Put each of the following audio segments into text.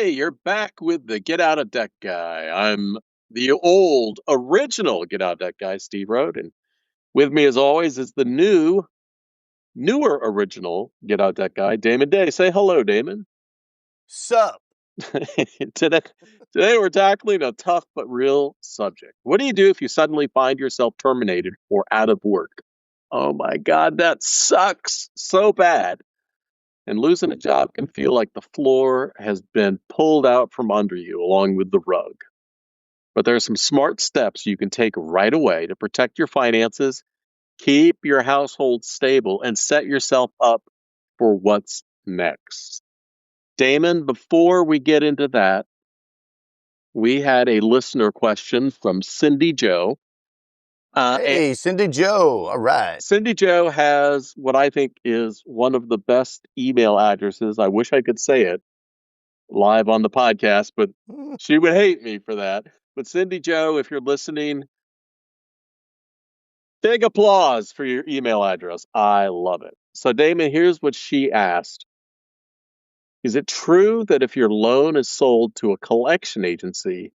Hey, you're back with the Get Out of Debt guy. I'm the old, original Get Out of Debt guy, Steve Rhode. And with me, as always, is the newer original Get Out of Debt guy, Damon Day. Say hello, Damon. Sup? today, today, we're tackling a tough but real subject. What do you do if you suddenly find yourself terminated or out of work? Oh my God, that sucks so bad. And losing a job can feel like the floor has been pulled out from under you along with the rug. But there are some smart steps you can take right away to protect your finances, keep your household stable, and set yourself up for what's next. Damon, before we get into that, we had a listener question from Cindy Joe. Hey, Cindy Joe. All right. Cindy Joe has what I think is one of the best email addresses. I wish I could say it live on the podcast, but she would hate me for that. But Cindy Joe, if you're listening, big applause for your email address. I love it. So, Damon, here's what she asked. Is it true that if your loan is sold to a collection agency,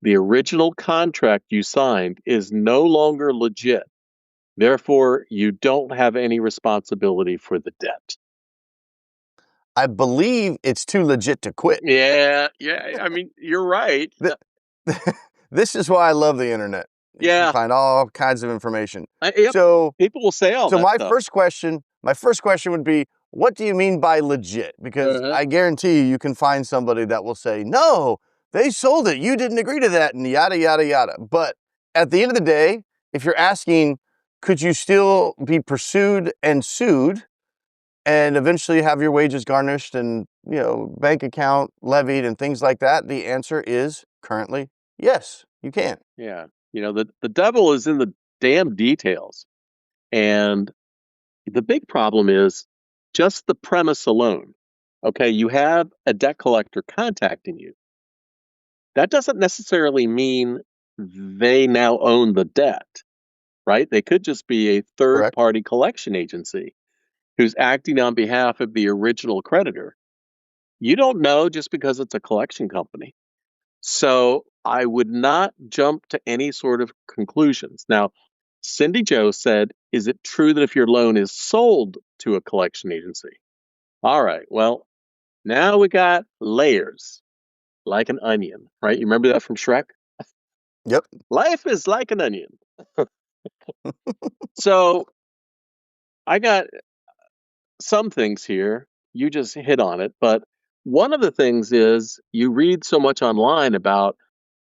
the original contract you signed is no longer legit? Therefore, you don't have any responsibility for the debt. I believe it's too legit to quit. Yeah. I mean, you're right. This is why I love the internet. You can find all kinds of information. Yep. So people will say all that. So my first question would be, what do you mean by legit? Because I guarantee you can find somebody that will say, no, they sold it. You didn't agree to that, and yada, yada, yada. But at the end of the day, if you're asking, could you still be pursued and sued and eventually have your wages garnished and, bank account levied and things like that? The answer is currently yes, you can. Yeah. The devil is in the damn details. And the big problem is just the premise alone. Okay, you have a debt collector contacting you. That doesn't necessarily mean they now own the debt, right? They could just be a third-party collection agency who's acting on behalf of the original creditor. You don't know just because it's a collection company. So I would not jump to any sort of conclusions. Now, Cindy Joe said, is it true that if your loan is sold to a collection agency? All right, well, now we got layers, like an onion, right? You remember that from Shrek? Yep. Life is like an onion. So I got some things here. You just hit on it. But one of the things is you read so much online about,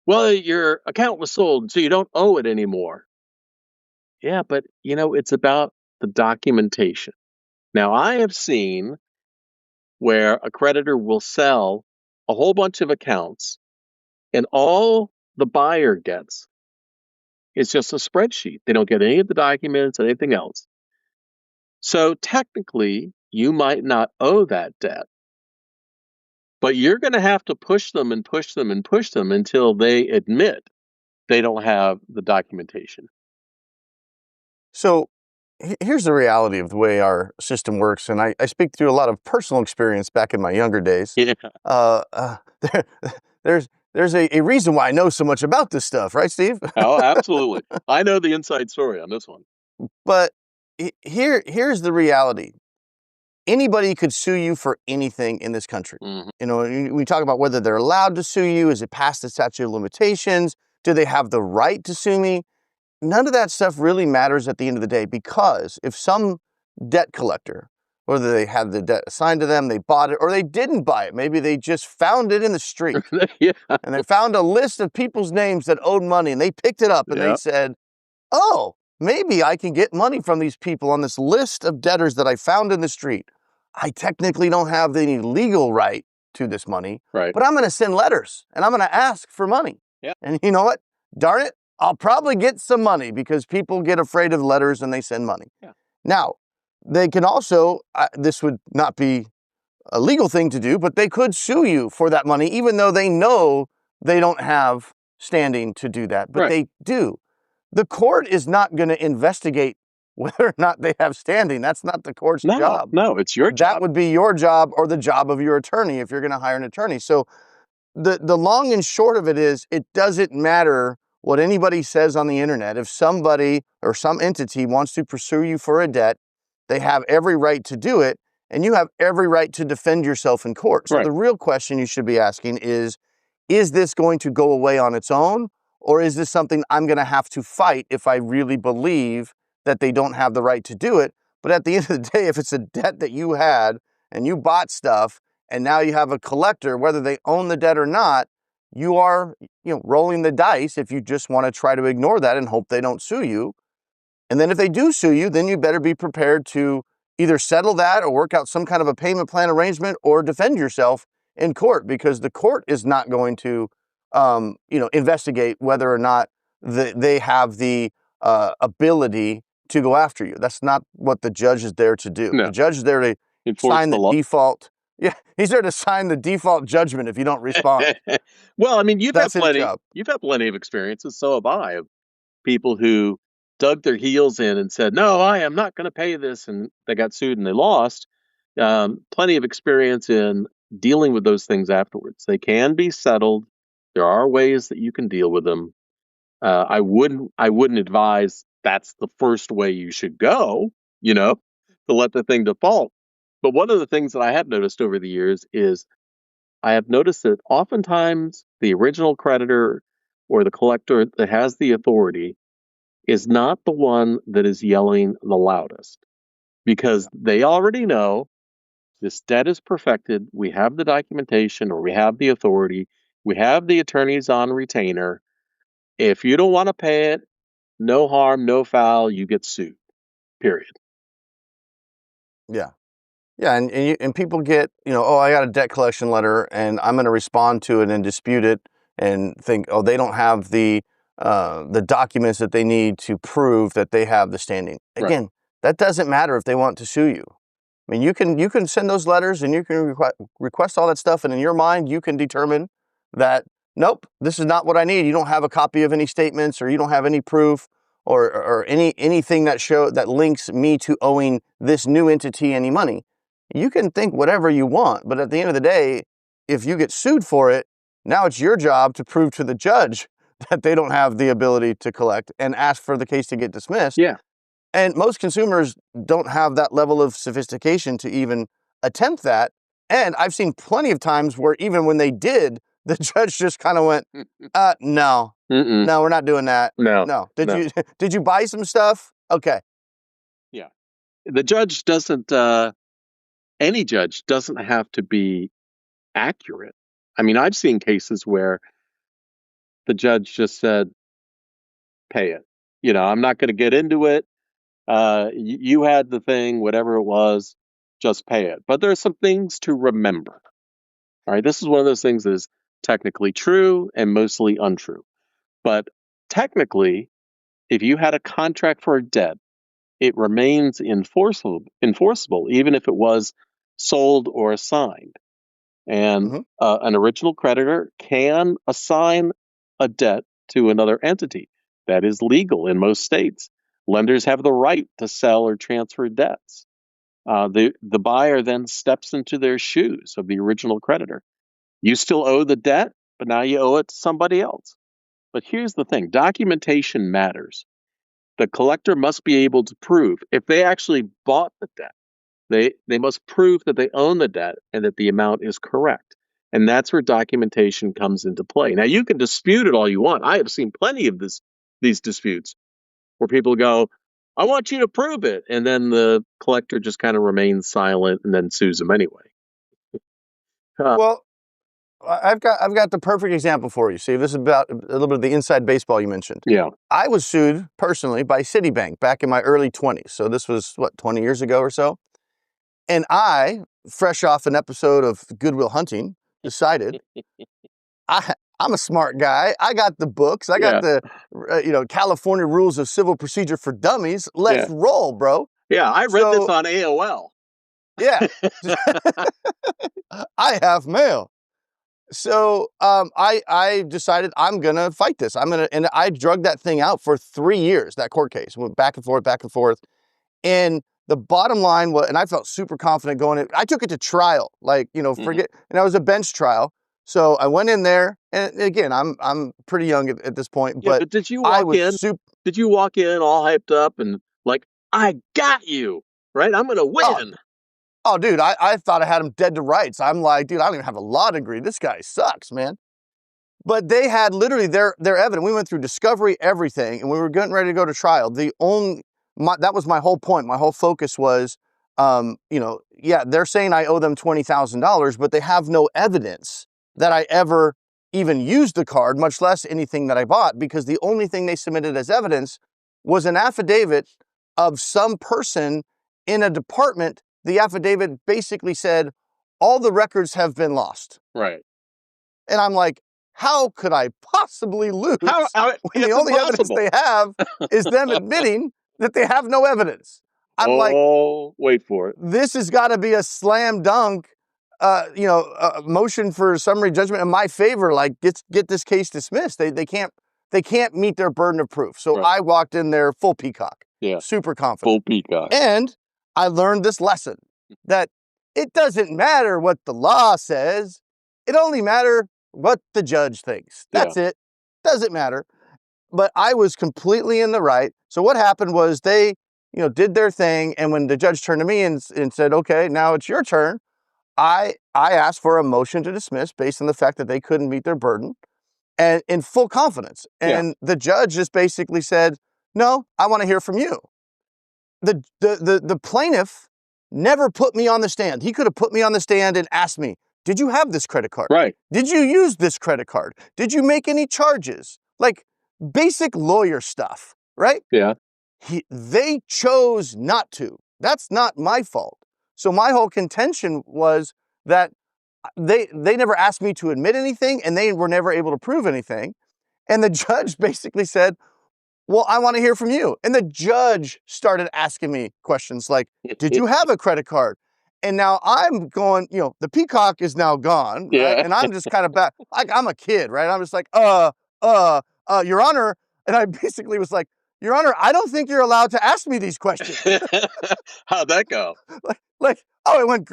well, your account was sold, so you don't owe it anymore. Yeah, but it's about the documentation. Now, I have seen where a creditor will sell a whole bunch of accounts and all the buyer gets is just a spreadsheet. They don't get any of the documents, anything else. So technically, you might not owe that debt, but you're going to have to push them and push them and push them until they admit they don't have the documentation. So here's the reality of the way our system works, and I speak through a lot of personal experience back in my younger days. Yeah. There's a reason why I know so much about this stuff, right, Steve? Oh, absolutely. I know the inside story on this one. But here's the reality. Anybody could sue you for anything in this country. Mm-hmm. We talk about whether they're allowed to sue you. Is it past the statute of limitations? Do they have the right to sue me? None of that stuff really matters at the end of the day, because if some debt collector, whether they had the debt assigned to them, they bought it, or they didn't buy it, maybe they just found it in the street, and they found a list of people's names that owed money, and they picked it up and they said, oh, maybe I can get money from these people on this list of debtors that I found in the street. I technically don't have any legal right to this money, right, but I'm going to send letters and I'm going to ask for money. Yeah. And you know what? Darn it, I'll probably get some money, because people get afraid of letters and they send money. Yeah. Now, they can also, this would not be a legal thing to do, but they could sue you for that money, even though they know they don't have standing to do that, but they do. The court is not going to investigate whether or not they have standing. That's not the court's No, job. no, it's your That job. would be your job or the job of your attorney if you're going to hire an attorney. So the long and short of it is, it doesn't matter what anybody says on the internet. If somebody or some entity wants to pursue you for a debt, they have every right to do it, and you have every right to defend yourself in court. So Right. the real question you should be asking is this going to go away on its own, or is this something I'm going to have to fight if I really believe that they don't have the right to do it? But at the end of the day, if it's a debt that you had and you bought stuff, and now you have a collector, whether they own the debt or not, you are, rolling the dice if you just want to try to ignore that and hope they don't sue you. And then if they do sue you, then you better be prepared to either settle that or work out some kind of a payment plan arrangement or defend yourself in court, because the court is not going to, investigate whether or not they have the ability to go after you. That's not what the judge is there to do. No. The judge is there to Enforce sign the the law. default. Yeah, he's there to sign the default judgment if you don't respond. Well, I mean, That's his job. you've had plenty of experiences, so have I, of people who dug their heels in and said, "No, I am not going to pay this," and they got sued and they lost. Plenty of experience in dealing with those things afterwards. They can be settled. There are ways that you can deal with them. I wouldn't advise that's the first way you should go, to let the thing default. But one of the things that I have noticed over the years is I have noticed that oftentimes the original creditor or the collector that has the authority is not the one that is yelling the loudest, because they already know this debt is perfected. We have the documentation, or we have the authority. We have the attorneys on retainer. If you don't want to pay it, no harm, no foul, you get sued. Period. Yeah. Yeah, and people get, oh, I got a debt collection letter and I'm going to respond to it and dispute it and think, oh, they don't have the documents that they need to prove that they have the standing. Right. Again, that doesn't matter if they want to sue you. I mean, you can send those letters and you can request all that stuff, and in your mind, you can determine that, nope, this is not what I need. You don't have a copy of any statements, or you don't have any proof, or anything that links me to owing this new entity any money. You can think whatever you want, but at the end of the day, if you get sued for it, now it's your job to prove to the judge that they don't have the ability to collect and ask for the case to get dismissed. Yeah. And most consumers don't have that level of sophistication to even attempt that. And I've seen plenty of times where even when they did, the judge just kind of went, no, Mm-mm. no, we're not doing that. No. No. No. Did you buy some stuff? Okay. Yeah. The judge doesn't, any judge doesn't have to be accurate. I mean, I've seen cases where the judge just said, pay it. I'm not going to get into it. You had the thing, whatever it was, just pay it. But there are some things to remember. All right. This is one of those things that is technically true and mostly untrue. But technically, if you had a contract for a debt, it remains enforceable, even if it was sold or assigned. And an original creditor can assign a debt to another entity. That is legal in most states. Lenders have the right to sell or transfer debts. The buyer then steps into their shoes of the original creditor. You still owe the debt, but now you owe it to somebody else. But here's the thing: documentation matters. The collector must be able to prove, if they actually bought the debt, they must prove that they own the debt and that the amount is correct. And that's where documentation comes into play. Now, you can dispute it all you want. I have seen plenty of these disputes where people go, I want you to prove it. And then the collector just kind of remains silent and then sues them anyway. Well, I've got the perfect example for you. See, this is about a little bit of the inside baseball you mentioned. Yeah. I was sued personally by Citibank back in my early 20s. So this was, 20 years ago or so? And I, fresh off an episode of Good Will Hunting, decided I'm a smart guy. I got the books. I got the California Rules of Civil Procedure for Dummies. Let's roll, bro. Yeah, I read this on AOL. Yeah. I have mail. So I decided I'm gonna fight this. And I drug that thing out for 3 years. That court case went back and forth, And the bottom line was, and I felt super confident going in. I took it to trial, like, forget, and that was a bench trial. So I went in there, and again, I'm pretty young at this point, Yeah, but but did you I walk was in? super. Did you walk in all hyped up and like, I got you, right? I'm gonna Oh, win. oh, dude, I thought I had him dead to rights. I'm like, dude, I don't even have a law degree. This guy sucks, man. But they had literally their evidence. We went through discovery, everything, and we were getting ready to go to trial. That was my whole point. My whole focus was, yeah, they're saying I owe them $20,000, but they have no evidence that I ever even used the card, much less anything that I bought, because the only thing they submitted as evidence was an affidavit of some person in a department. The affidavit basically said, all the records have been lost. Right. And I'm like, how could I possibly lose How when the it's only evidence impossible. they have is them admitting that they have no evidence? I'm like, Oh, wait for it. this has got to be a slam dunk, motion for summary judgment in my favor. Like, get this case dismissed. They can't meet their burden of proof. So Right. I walked in there full peacock, Yeah. super confident. Full peacock. And I learned this lesson that it doesn't matter what the law says. It only matters what the judge thinks. That's it. Doesn't matter. But I was completely in the right. So what happened was they, did their thing. And when the judge turned to me and said, okay, now it's your turn, I asked for a motion to dismiss based on the fact that they couldn't meet their burden and in full confidence. And the judge just basically said, no, I want to hear from you. The plaintiff never put me on the stand. He could have put me on the stand and asked me, did you have this credit card? Right. Did you use this credit card? Did you make any charges? Like basic lawyer stuff, right? Yeah. They chose not to. That's not my fault. So my whole contention was that they never asked me to admit anything, and they were never able to prove anything. And the judge basically said, well, I want to hear from you. And the judge started asking me questions like, did you have a credit card? And now I'm going, the peacock is now gone, right? And I'm just kind of back, like I'm a kid, right? I'm just like, Your Honor. And I basically was like, Your Honor, I don't think you're allowed to ask me these questions. How'd that go? It went,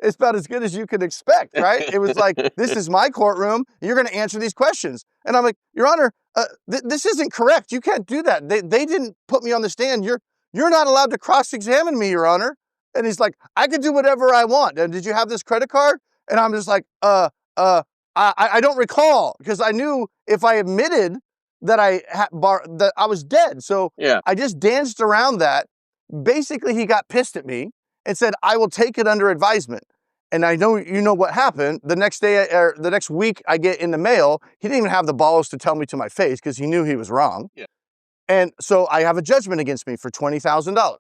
it's about as good as you could expect, right? It was like, this is my courtroom. You're going to answer these questions. And I'm like, Your Honor, this isn't correct. You can't do that. They didn't put me on the stand. You're not allowed to cross-examine me, Your Honor. And he's like, I could do whatever I want. And did you have this credit card? And I'm just like, I don't recall, because I knew if I admitted that that I was dead. So I just danced around that. Basically, he got pissed at me and said, I will take it under advisement. And I know what happened. The next day or the next week I get in the mail, he didn't even have the balls to tell me to my face because he knew he was wrong. Yeah. And so I have a judgment against me for $20,000.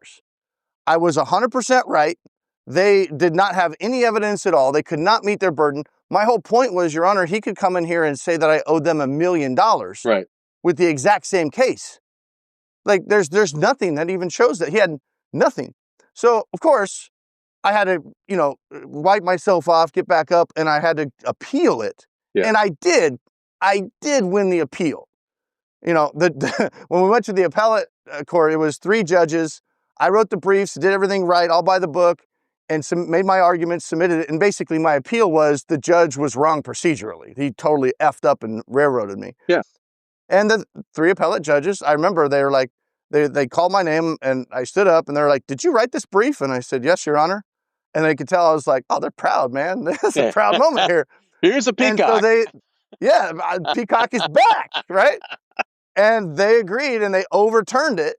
I was 100% right. They did not have any evidence at all. They could not meet their burden. My whole point was, Your Honor, he could come in here and say that I owed them $1 million Right. with the exact same case. Like there's nothing that even shows that. He had nothing. So of course I had to, wipe myself off, get back up, and I had to appeal it. Yeah. And I did win the appeal. When we went to the appellate court, it was 3 judges. I wrote the briefs, did everything right, all by the book, and made my arguments, submitted it. And basically my appeal was the judge was wrong procedurally. He totally effed up and railroaded me. Yeah. And the 3 appellate judges, I remember they were like, they called my name and I stood up and they're like, did you write this brief? And I said, yes, Your Honor. And they could tell I was like, oh, they're proud, man. This is a proud moment here. Here's a peacock. And so peacock is back, right? And they agreed and they overturned it.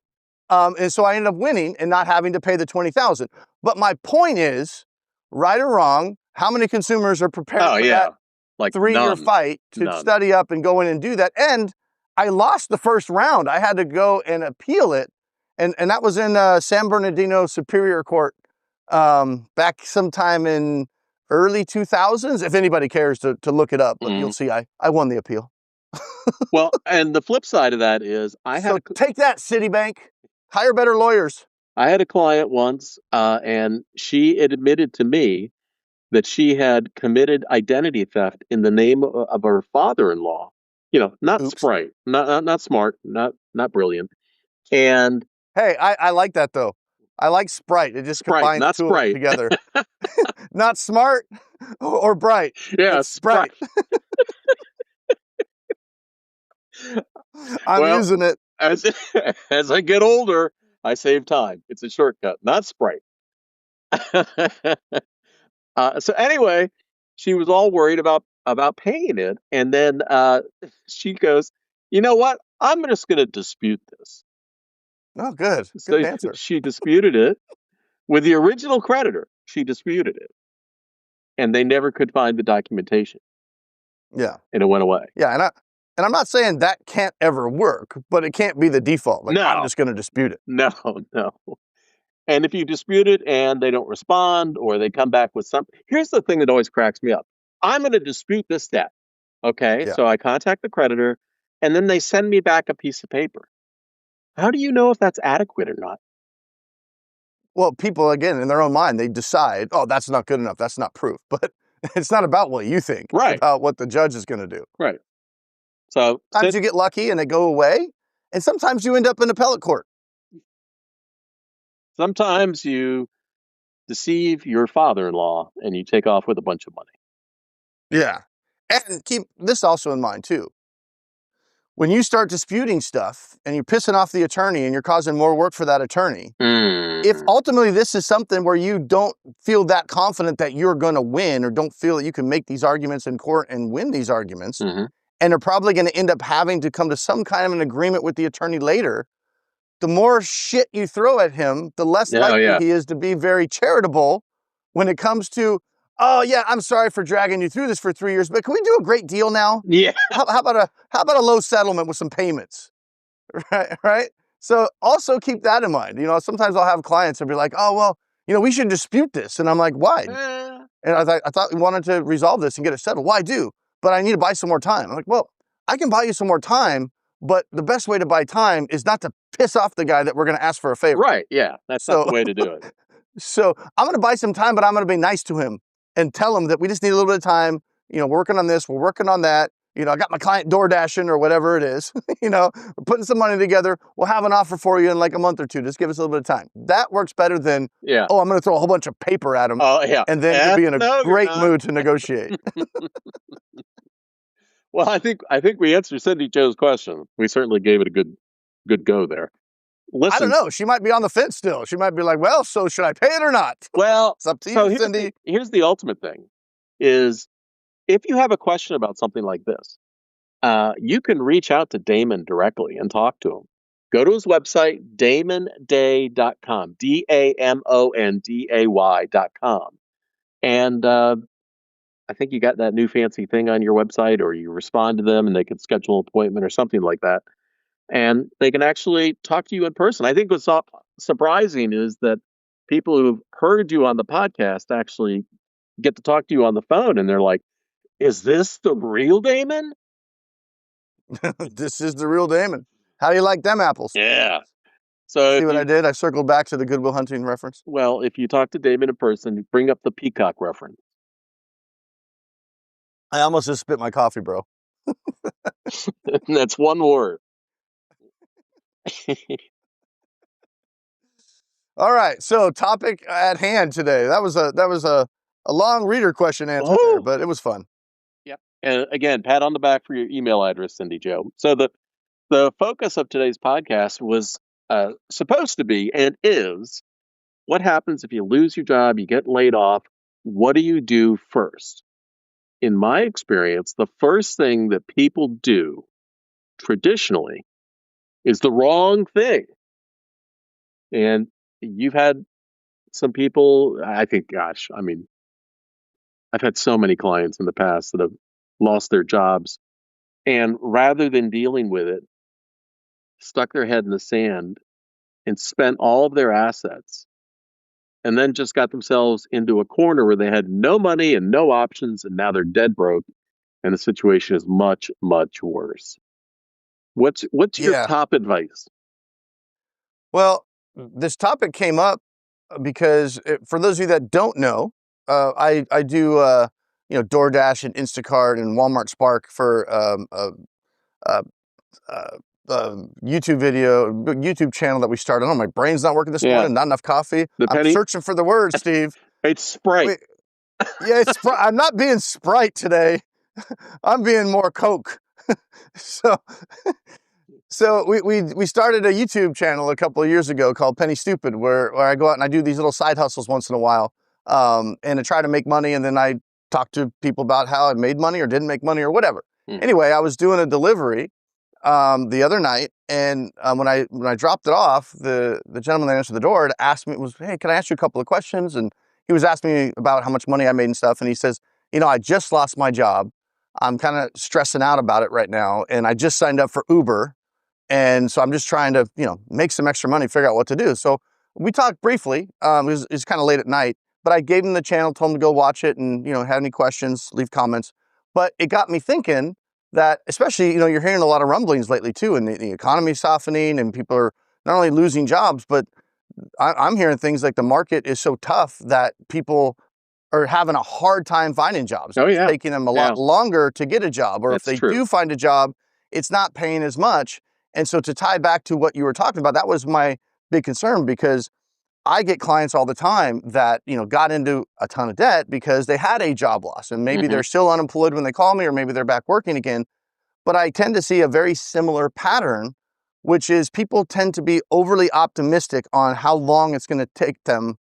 And so I ended up winning and not having to pay the $20,000. But my point is, right or wrong, how many consumers are prepared for that like 3-year fight to study up and go in and do that? And I lost the first round. I had to go and appeal it. And that was in San Bernardino Superior Court back sometime in early 2000s. If anybody cares to look it up, but you'll see I won the appeal. Well, and the flip side of that is take that, Citibank. Hire better lawyers. I had a client once, and she admitted to me that she had committed identity theft in the name of her father-in-law. Not sprite, not smart, not brilliant. And hey, I like that though. I like Sprite. It just Sprite, combines not two of them Sprite. together. Not smart or bright. Yeah, It's Sprite. I'm Well, using it. as as I get older, I save time. It's a shortcut, not Sprite. So anyway, she was all worried about paying it, and then she goes, "You know what? I'm just going to dispute this." Oh, good. Good So answer. she disputed it with the original creditor. She disputed it, and they never could find the documentation, Yeah. and it went away. Yeah. And I'm not saying that can't ever work, but it can't be the default. Like, I'm No, just going to dispute it. no, no. And if you dispute it and they don't respond or they come back with something, here's the thing that always cracks me up. I'm going to dispute this debt. Okay. Yeah. So I contact the creditor and then they send me back a piece of paper. How do you know if that's adequate or not? Well, people, again, in their own mind, they decide, oh, that's not good enough. That's not proof. But it's not about what you think. It's Right. about what the judge is going to do. Right. So Sometimes you get lucky and they go away. And sometimes you end up in appellate court. sometimes you deceive your father in law and you take off with a bunch of money. Yeah. And keep this also in mind, too. When you start disputing stuff and you're pissing off the attorney and you're causing more work for that attorney, if ultimately this is something where you don't feel that confident that you're going to win or don't feel that you can make these arguments in court and win these arguments, and are probably going to end up having to come to some kind of an agreement with the attorney later, the more shit you throw at him, the less likely he is to be very charitable when it comes to, oh yeah, I'm sorry for dragging you through this for 3 years, but can we do a great deal now? Yeah. How about a low settlement with some payments? Right? So also keep that in mind. You know, sometimes I'll have clients and be like, oh, well, you know, we should dispute this. And I'm like, why? And I thought we wanted to resolve this and get it settled. Well, I do, but I need to buy some more time. I'm like, well, I can buy you some more time, but the best way to buy time is not to piss off the guy that we're going to ask for a favor. Right. Yeah. That's not the way to do it. So I'm going to buy some time, but I'm going to be nice to him and tell him that we just need a little bit of time. You know, we're working on this, we're working on that. You know, I got my client DoorDashing or whatever it is. You know, we're putting some money together. We'll have an offer for you in like a month or two. Just give us a little bit of time. That works better than, oh, I'm going to throw a whole bunch of paper at him. And then you'll be in a great mood to negotiate. Well, I think we answered Cindy Joe's question. We certainly gave it a good go there. Listen, I don't know. She might be on the fence still. She might be like, well, so should I pay it or not? Well, it's up to you, Cindy. Here's the ultimate thing is if you have a question about something like this, you can reach out to Damon directly and talk to him. Go to his website, damonday.com, DAMONDAY.com. And I think you got that new fancy thing on your website, or you respond to them and they can schedule an appointment or something like that. And they can actually talk to you in person. I think what's surprising is that people who've heard you on the podcast actually get to talk to you on the phone and they're like, is this the real Damon? This is the real Damon. How do you like them apples? Yeah. So see what I did? I circled back to the Good Will Hunting reference. Well, if you talk to Damon in person, bring up the peacock reference. I almost just spit my coffee, bro. That's one word. All right. So topic at hand today. That was a long reader question answer there, but it was fun. Yep. And again, pat on the back for your email address, Cindy Joe. So the focus of today's podcast was supposed to be and is what happens if you lose your job, you get laid off, what do you do first? In my experience, the first thing that people do traditionally is the wrong thing. And you've had some people, I think, gosh, I mean, I've had so many clients in the past that have lost their jobs. And rather than dealing with it, stuck their head in the sand and spent all of their assets and then just got themselves into a corner where they had no money and no options, and now they're dead broke, and the situation is much, much worse. What's your top advice? Well, this topic came up because for those of you that don't know, I do DoorDash and Instacart and Walmart Spark for YouTube channel that we started. Oh, my brain's not working this Yeah. morning. Not enough coffee. The I'm penny. searching for the word, Steve. It's Sprite. Wait, yeah, it's I'm not being Sprite today. I'm being more Coke. So, we started a YouTube channel a couple of years ago called Penny Stupid, where I go out and I do these little side hustles once in a while, and I try to make money, and then I talk to people about how I made money or didn't make money or whatever. Anyway, I was doing a delivery the other night, and when I dropped it off, the gentleman that answered the door asked me, "Hey, can I ask you a couple of questions?" And he was asking me about how much money I made and stuff, and he says, I just lost my job. I'm kind of stressing out about it right now, and I just signed up for Uber, and so I'm just trying to, make some extra money, figure out what to do. So we talked briefly. It was kind of late at night, but I gave him the channel, told him to go watch it, and had any questions, leave comments. But it got me thinking that, especially, you're hearing a lot of rumblings lately too, and the economy softening, and people are not only losing jobs, but I'm hearing things like the market is so tough that people are having a hard time finding jobs. Oh, yeah. It's taking them a lot longer to get a job, or That's if they true. do find a job, it's not paying as much. And so to tie back to what you were talking about, that was my big concern, because I get clients all the time that, got into a ton of debt because they had a job loss, and maybe they're still unemployed when they call me, or maybe they're back working again. But I tend to see a very similar pattern, which is people tend to be overly optimistic on how long it's going to take them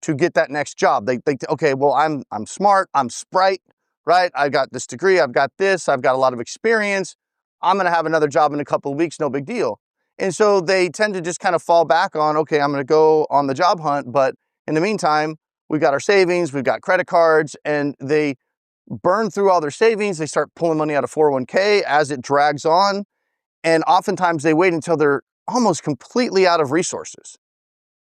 to get that next job. They think, okay, well, I'm smart, I'm Sprite, right? I got this degree, I've got this, I've got a lot of experience. I'm going to have another job in a couple of weeks, no big deal. And so they tend to just kind of fall back on, okay, I'm going to go on the job hunt. But in the meantime, we've got our savings, we've got credit cards, and they burn through all their savings. They start pulling money out of 401k as it drags on. And oftentimes they wait until they're almost completely out of resources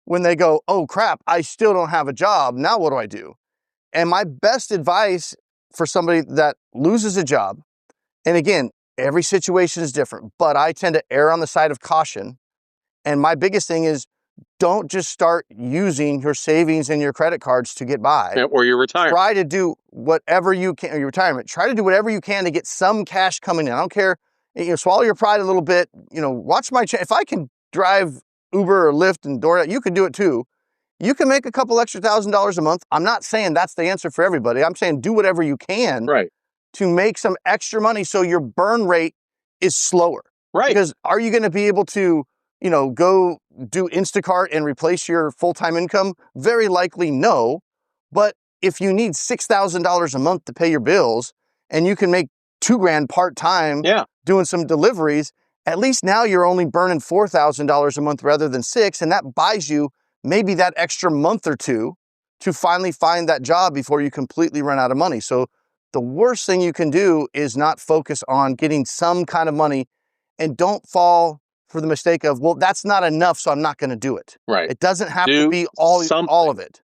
when they go, oh crap, I still don't have a job. Now what do I do? And my best advice for somebody that loses a job, and again, every situation is different, but I tend to err on the side of caution. And my biggest thing is, don't just start using your savings and your credit cards to get by. Or your retirement. Try to do whatever you can, or your retirement. Try to do whatever you can to get some cash coming in. I don't care. Swallow your pride a little bit. Watch my channel. If I can drive Uber or Lyft and DoorDash, you can do it too. You can make a couple extra $1,000s a month. I'm not saying that's the answer for everybody. I'm saying do whatever you can to make some extra money so your burn rate is slower. Right. Because are you going to be able to, go do Instacart and replace your full-time income? Very likely no. But if you need $6,000 a month to pay your bills, and you can make $2,000 part-time doing some deliveries, at least now you're only burning $4,000 a month rather than $6,000, and that buys you maybe that extra month or two to finally find that job before you completely run out of money. So the worst thing you can do is not focus on getting some kind of money, and don't fall for the mistake of, well, that's not enough, so I'm not going to do it. Right. It doesn't have to be all of it.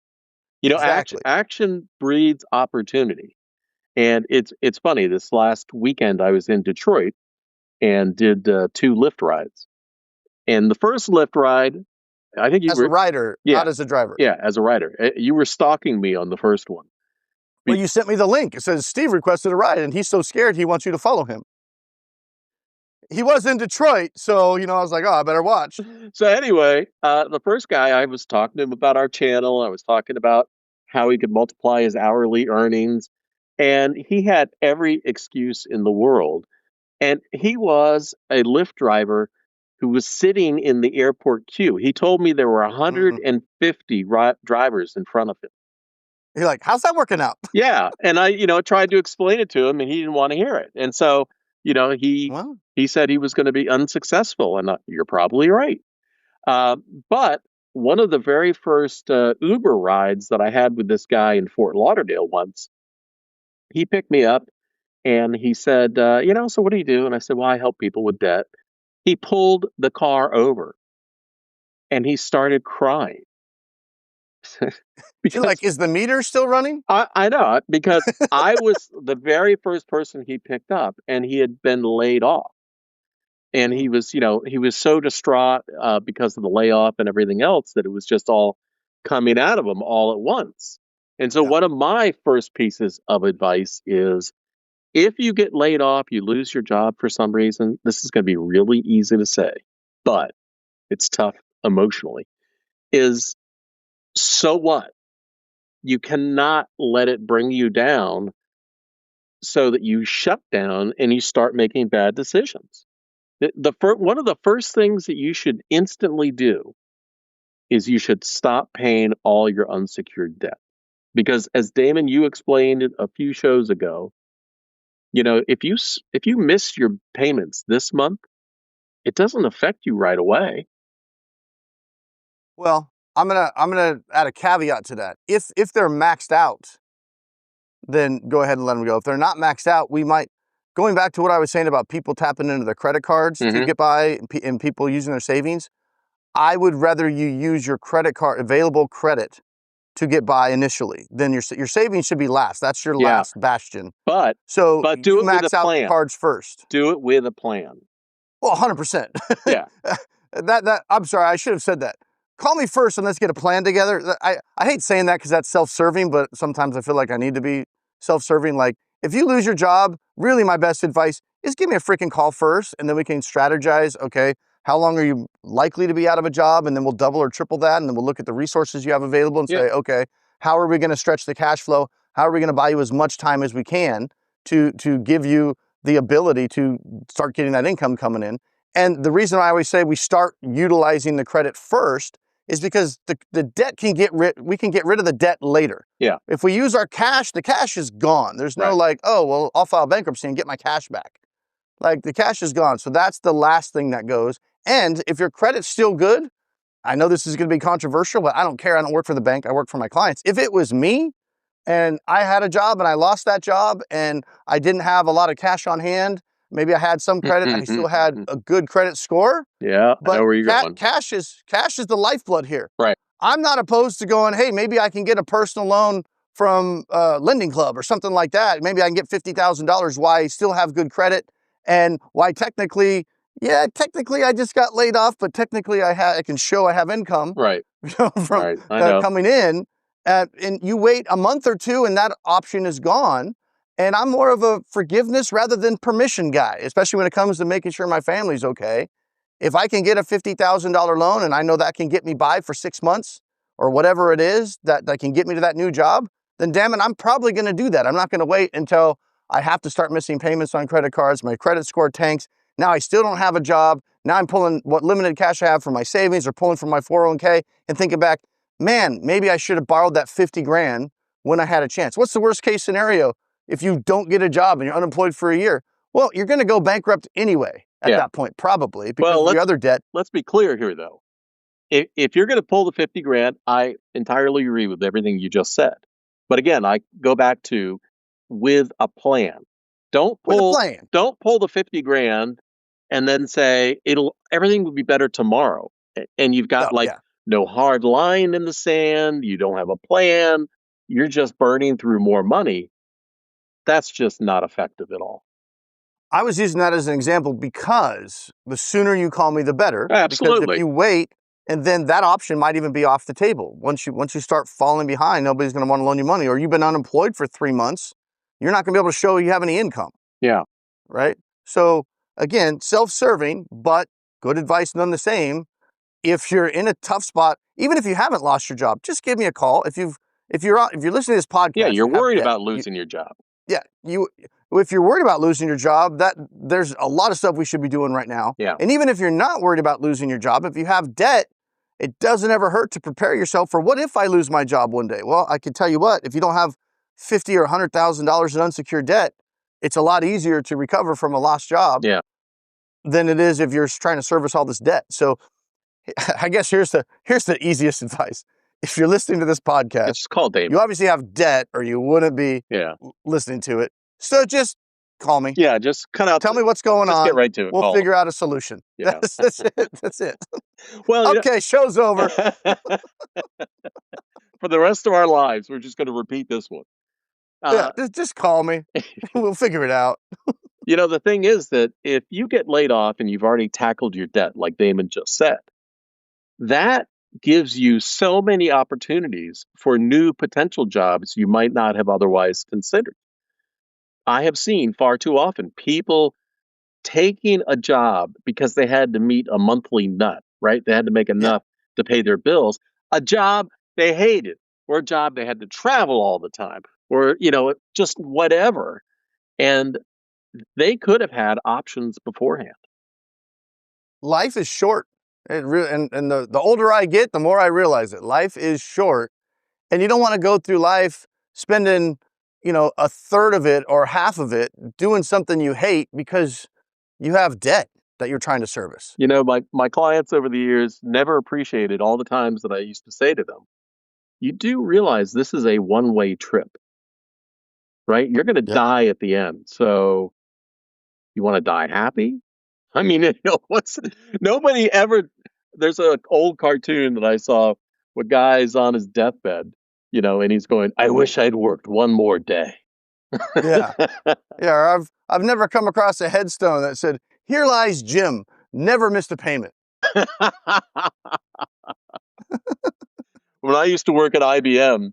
Exactly. Action breeds opportunity. And it's funny, this last weekend I was in Detroit and did 2 Lyft rides. And the first Lyft ride, I think you as a rider, not as a driver. Yeah, as a rider. You were stalking me on the first one. Well, you sent me the link. It says Steve requested a ride, and he's so scared he wants you to follow him. He was in Detroit, so, I was like, oh, I better watch. So anyway, the first guy, I was talking to him about our channel. I was talking about how he could multiply his hourly earnings. And he had every excuse in the world. And he was a Lyft driver who was sitting in the airport queue. He told me there were 150 drivers in front of him. You're like, how's that working out? Yeah. And I, tried to explain it to him, and he didn't want to hear it. And so, he said he was going to be unsuccessful. And you're probably right. But one of the very first Uber rides that I had with this guy in Fort Lauderdale once, he picked me up and he said, so what do you do? And I said, well, I help people with debt. He pulled the car over and he started crying. You're like, is the meter still running? I know, because I was the very first person he picked up, and he had been laid off. And he was so distraught because of the layoff and everything else that it was just all coming out of him all at once. And so one of my first pieces of advice is, if you get laid off, you lose your job for some reason, this is going to be really easy to say, but it's tough emotionally, is so what? You cannot let it bring you down so that you shut down and you start making bad decisions. One of the first things that you should instantly do is you should stop paying all your unsecured debt. Because as Damon, you explained it a few shows ago, if you miss your payments this month, it doesn't affect you right away. Well, I'm gonna add a caveat to that. If they're maxed out, then go ahead and let them go. If they're not maxed out, we might, going back to what I was saying about people tapping into their credit cards to get by and people using their savings, I would rather you use your credit card, available credit, to get by initially. Then your savings should be last. That's your Yeah. last bastion. But So do you it with max a out plan. cards first. Do it with a plan. Well, 100%. Yeah. that I'm sorry, I should have said that. Call me first and let's get a plan together. I hate saying that because that's self-serving, but sometimes I feel like I need to be self-serving. Like, if you lose your job, really my best advice is give me a freaking call first, and then we can strategize, okay, how long are you likely to be out of a job? And then we'll double or triple that, and then we'll look at the resources you have available and say, okay, how are we going to stretch the cash flow? How are we going to buy you as much time as we can to give you the ability to start getting that income coming in? And the reason I always say we start utilizing the credit first is because the debt we can get rid of the debt later. Yeah. If we use our cash, the cash is gone. There's no like, oh, well, I'll file bankruptcy and get my cash back. Like, the cash is gone. So that's the last thing that goes. And if your credit's still good, I know this is going to be controversial, but I don't care. I don't work for the bank. I work for my clients. If it was me and I had a job and I lost that job and I didn't have a lot of cash on hand, maybe I had some credit, I still had a good credit score. Yeah, but I know where you're going. Cash is the lifeblood here. Right. I'm not opposed to going, hey, maybe I can get a personal loan from Lending Club or something like that. Maybe I can get $50,000 while I still have good credit, and why technically I just got laid off, but technically I can show I have income from coming in. And you wait a month or two and that option is gone. And I'm more of a forgiveness rather than permission guy, especially when it comes to making sure my family's okay. If I can get a $50,000 loan and I know that can get me by for 6 months or whatever it is that can get me to that new job, then damn it, I'm probably going to do that. I'm not going to wait until I have to start missing payments on credit cards. My credit score tanks. Now I still don't have a job. Now I'm pulling what limited cash I have from my savings or pulling from my 401k and thinking back, man, maybe I should have borrowed that 50 grand when I had a chance. What's the worst case scenario if you don't get a job and you're unemployed for a year? Well, you're going to go bankrupt anyway at that point, probably, because of your other debt. Let's be clear here, though. If you're going to pull the 50 grand, I entirely agree with everything you just said. But again, I go back to with a plan. Don't pull the 50 grand and then say everything will be better tomorrow. And you've got no hard line in the sand. You don't have a plan. You're just burning through more money. That's just not effective at all. I was using that as an example because the sooner you call me, the better. Absolutely. Because if you wait, and then that option might even be off the table. Once you start falling behind, nobody's going to want to loan you money. Or you've been unemployed for 3 months, you're not going to be able to show you have any income. Yeah. Right? So again, self-serving, but good advice none the same. If you're in a tough spot, even if you haven't lost your job, just give me a call. If you're listening to this podcast, you're worried about losing your job. Yeah, if you're worried about losing your job, there's a lot of stuff we should be doing right now. Yeah. And even if you're not worried about losing your job, if you have debt, it doesn't ever hurt to prepare yourself for what if I lose my job one day? Well, I can tell you what, if you don't have $50,000 or $100,000 in unsecured debt, it's a lot easier to recover from a lost job than it is if you're trying to service all this debt. So I guess here's the easiest advice. If you're listening to this podcast, just call Damon. You obviously have debt or you wouldn't be listening to it. So just call me. Yeah, just cut out. Tell me what's going on. Get right to it. We'll figure out a solution. Yeah. That's it. That's it. Well, okay, show's over. For the rest of our lives, we're just going to repeat this one. Just call me. We'll figure it out. The thing is that if you get laid off and you've already tackled your debt, like Damon just said, that gives you so many opportunities for new potential jobs you might not have otherwise considered. I have seen far too often people taking a job because they had to meet a monthly nut, right? They had to make Yeah. enough to pay their bills, a job they hated, or a job they had to travel all the time, or, just whatever. And they could have had options beforehand. Life is short. And the older I get, the more I realize it. Life is short. And you don't want to go through life spending, a third of it or half of it doing something you hate because you have debt that you're trying to service. My clients over the years never appreciated all the times that I used to say to them, you do realize this is a one-way trip, right? You're going to Yep. die at the end. So you want to die happy? I mean, what's nobody ever. There's an old cartoon that I saw where guy's on his deathbed, and he's going, "I wish I'd worked one more day." Yeah. Yeah. Or I've never come across a headstone that said, "Here lies Jim, never missed a payment." When I used to work at IBM,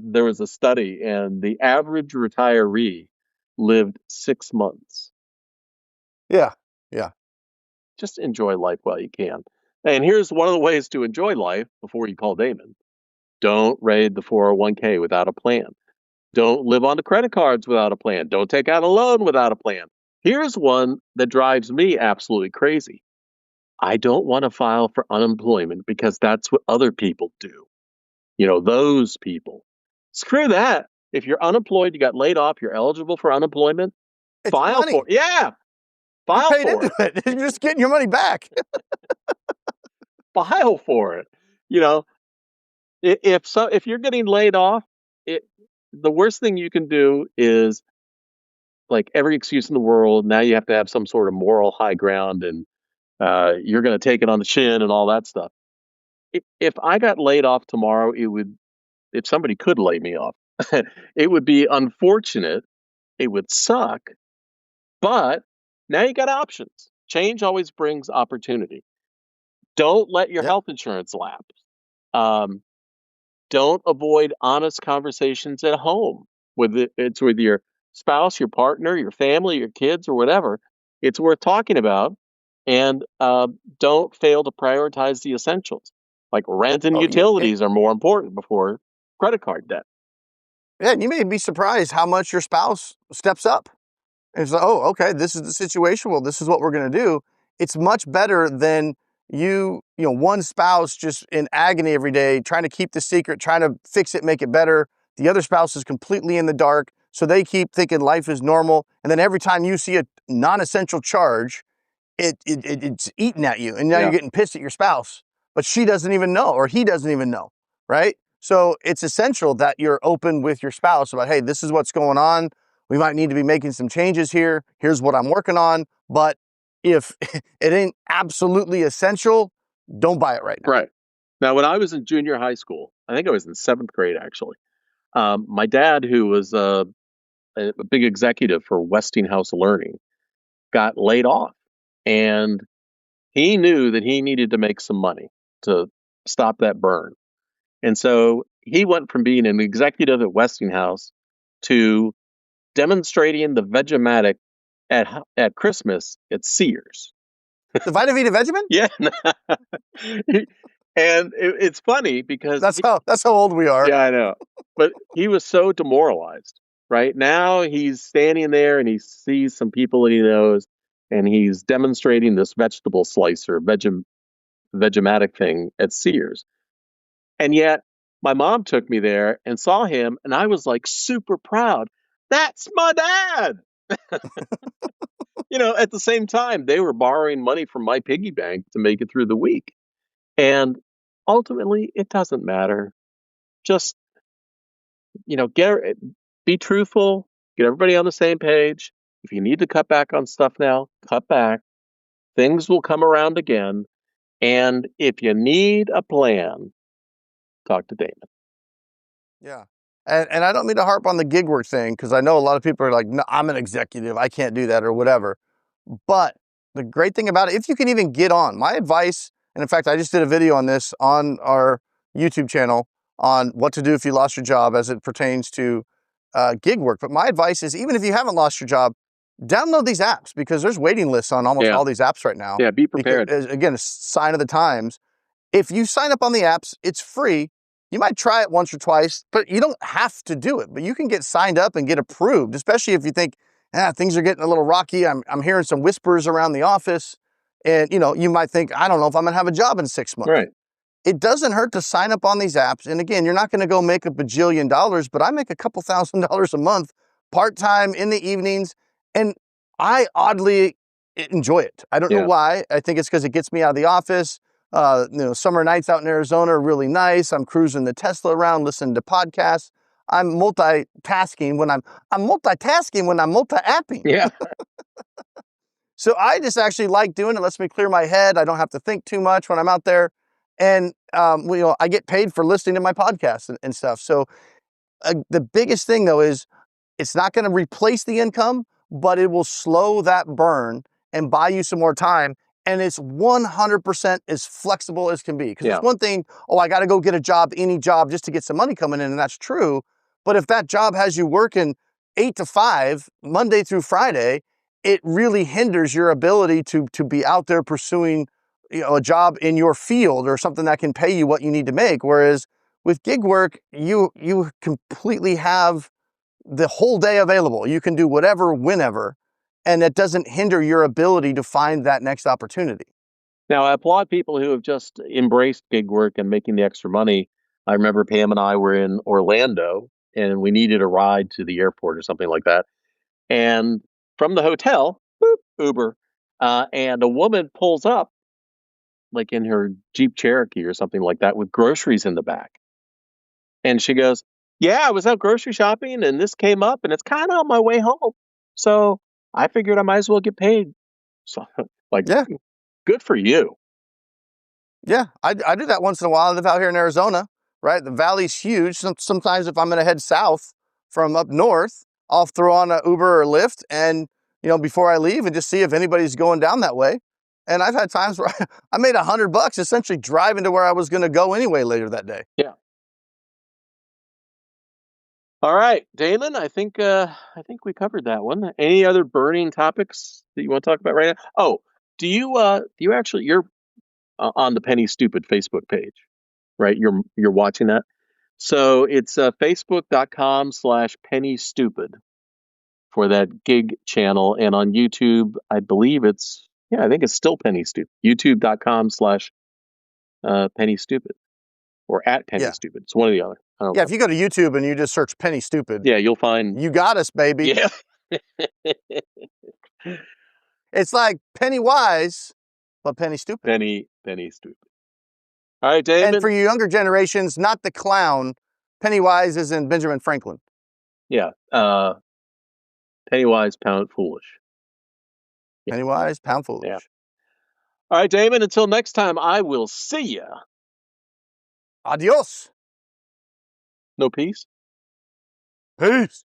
there was a study, and the average retiree lived 6 months. Yeah. Yeah. Just enjoy life while you can. And here's one of the ways to enjoy life before you call Damon. Don't raid the 401k without a plan. Don't live on the credit cards without a plan. Don't take out a loan without a plan. Here's one that drives me absolutely crazy. I don't want to file for unemployment because that's what other people do. Those people. Screw that. If you're unemployed, you got laid off, you're eligible for unemployment, It's file for money. it. Yeah, You file paid for into it. it. You're just getting your money back. File for it. You know, if you're getting laid off, it the worst thing you can do is like every excuse in the world. Now you have to have some sort of moral high ground, and you're going to take it on the chin and all that stuff. If I got laid off tomorrow, it would. If somebody could lay me off, it would be unfortunate. It would suck, but now you got options. Change always brings opportunity. Don't let your Yep. health insurance lapse. Um, don't avoid honest conversations at home. It's with your spouse, your partner, your family, your kids, or whatever. It's worth talking about, and don't fail to prioritize the essentials, like rent and Oh, utilities are more important before credit card debt. yeah. And you may be surprised how much your spouse steps up. And it's like, oh, okay, this is the situation. Well, this is what we're going to do. It's much better than one spouse just in agony every day, trying to keep the secret, trying to fix it, make it better. The other spouse is completely in the dark. So they keep thinking life is normal. And then every time you see a non-essential charge, it's eating at you. And now you're Yeah, getting pissed at your spouse, but she doesn't even know, or he doesn't even know. Right. So it's essential that you're open with your spouse about, hey, this is what's going on. We might need to be making some changes here. Here's what I'm working on. But if it ain't absolutely essential, don't buy it right now. right. Now, when I was in junior high school, I think I was in seventh grade actually. My dad, who was a big executive for Westinghouse Learning, got laid off, and he knew that he needed to make some money to stop that burn. And so he went from being an executive at Westinghouse to demonstrating the Vegematic at Christmas at Sears. The Vita Vita Vegemin? Yeah. And it's funny because That's how old we are. yeah, I know. But he was so demoralized, right? Now he's standing there and he sees some people that he knows, and he's demonstrating this vegetable slicer, Vegematic thing at Sears. And yet my mom took me there and saw him, and I was like super proud. That's my dad. At the same time, they were borrowing money from my piggy bank to make it through the week. And ultimately, it doesn't matter. Just, be truthful, get everybody on the same page. If you need to cut back on stuff now, cut back. Things will come around again. And if you need a plan, talk to Damon. Yeah. And I don't mean to harp on the gig work thing, because I know a lot of people are like, no, I'm an executive, I can't do that or whatever. But the great thing about it, if you can even get on, my advice, and in fact, I just did a video on this on our YouTube channel on what to do if you lost your job as it pertains to gig work. But my advice is, even if you haven't lost your job, download these apps, because there's waiting lists on almost all these apps right now. Yeah, be prepared. Because, again, a sign of the times. If you sign up on the apps, it's free. You might try it once or twice, but you don't have to do it. But you can get signed up and get approved, especially if you think, things are getting a little rocky. I'm hearing some whispers around the office. And, you might think, I don't know if I'm going to have a job in 6 months. Right. It doesn't hurt to sign up on these apps. And again, you're not going to go make a bajillion dollars, but I make a couple $1,000s a month part-time in the evenings. And I oddly enjoy it. I don't know why. I think it's because it gets me out of the office. Summer nights out in Arizona are really nice. I'm cruising the Tesla around, listening to podcasts. I'm multitasking when I'm multi-apping. Yeah. So I just actually like doing it. It lets me clear my head. I don't have to think too much when I'm out there. And, I get paid for listening to my podcasts and stuff. So the biggest thing, though, is it's not going to replace the income, but it will slow that burn and buy you some more time. And it's 100% as flexible as can be. Because it's one thing, I got to go get a job, any job, just to get some money coming in. And that's true. But if that job has you working 8 to 5, Monday through Friday, it really hinders your ability to be out there pursuing, a job in your field or something that can pay you what you need to make. Whereas with gig work, you completely have the whole day available. You can do whatever, whenever. And it doesn't hinder your ability to find that next opportunity. Now, I applaud people who have just embraced gig work and making the extra money. I remember Pam and I were in Orlando and we needed a ride to the airport or something like that. And from the hotel, boop, Uber, and a woman pulls up, like in her Jeep Cherokee or something like that, with groceries in the back. And she goes, "Yeah, I was out grocery shopping and this came up and it's kind of on my way home. So I figured I might as well get paid." So, good for you. Yeah, I do that once in a while. I live out here in Arizona, right? The valley's huge. Sometimes if I'm going to head south from up north, I'll throw on an Uber or Lyft and, before I leave, and just see if anybody's going down that way. And I've had times where I made $100 essentially driving to where I was going to go anyway later that day. Yeah. All right, Damon, I think we covered that one. Any other burning topics that you want to talk about right now? Oh, do you actually, you're on the Penny Stupid Facebook page, right? You're watching that. So it's facebook.com/Penny Stupid for that gig channel, and on YouTube, I believe I think it's still Penny Stupid. YouTube.com/Penny Stupid or @Penny Stupid. It's one or the other. Yeah, if you go to YouTube and you just search Penny Stupid, you'll find. You got us, baby. Yeah. It's like Penny Wise, but Penny Stupid. Penny Stupid. All right, Damon. And for you younger generations, not the clown. Pennywise is in Benjamin Franklin. Yeah. Pennywise, pound foolish. Yeah. Pennywise, pound foolish. Yeah. All right, Damon, until next time, I will see ya. Adios. No peace? Peace.